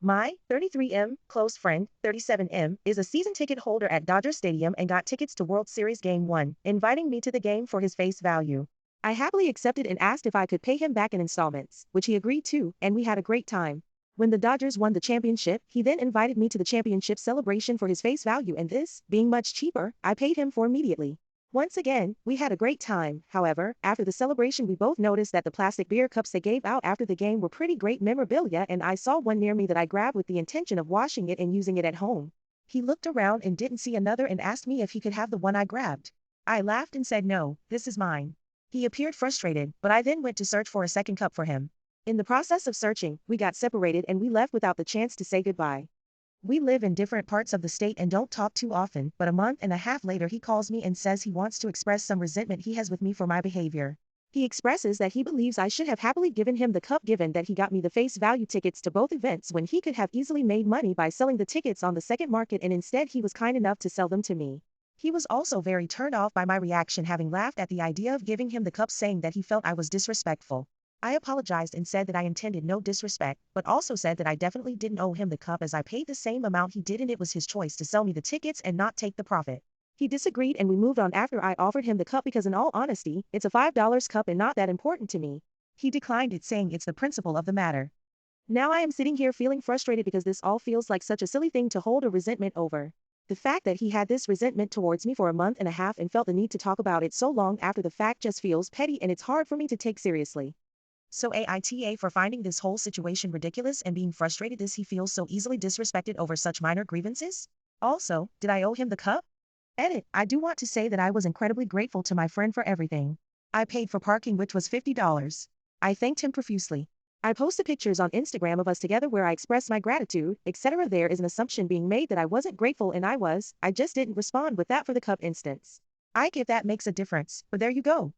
My 33M close friend, 37M, is a season ticket holder at Dodger Stadium and got tickets to World Series Game 1, inviting me to the game for his face value. I happily accepted and asked if I could pay him back in installments, which he agreed to, and we had a great time. When the Dodgers won the championship, he then invited me to the championship celebration for his face value, and this, being much cheaper, I paid him for immediately. Once again, we had a great time. However, after the celebration we both noticed that the plastic beer cups they gave out after the game were pretty great memorabilia, and I saw one near me that I grabbed with the intention of washing it and using it at home. He looked around and didn't see another and asked me if he could have the one I grabbed. I laughed and said no, this is mine. He appeared frustrated, but I then went to search for a second cup for him. In the process of searching, we got separated and we left without the chance to say goodbye. We live in different parts of the state and don't talk too often, but a month and a half later he calls me and says he wants to express some resentment he has with me for my behavior. He expresses that he believes I should have happily given him the cup given that he got me the face value tickets to both events when he could have easily made money by selling the tickets on the second market, and instead he was kind enough to sell them to me. He was also very turned off by my reaction, having laughed at the idea of giving him the cup, saying that he felt I was disrespectful. I apologized and said that I intended no disrespect, but also said that I definitely didn't owe him the cup as I paid the same amount he did and it was his choice to sell me the tickets and not take the profit. He disagreed and we moved on after I offered him the cup because in all honesty, it's a $5 cup and not that important to me. He declined it, saying it's the principle of the matter. Now I am sitting here feeling frustrated because this all feels like such a silly thing to hold a resentment over. The fact that he had this resentment towards me for a month and a half and felt the need to talk about it so long after the fact just feels petty, and it's hard for me to take seriously. So AITA for finding this whole situation ridiculous and being frustrated as he feels so easily disrespected over such minor grievances? Also, did I owe him the cup? Edit, I do want to say that I was incredibly grateful to my friend for everything. I paid for parking, which was $50. I thanked him profusely. I posted pictures on Instagram of us together where I expressed my gratitude, etc. There is an assumption being made that I wasn't grateful, and I was. I just didn't respond with that for the cup instance. I get that makes a difference, but there you go.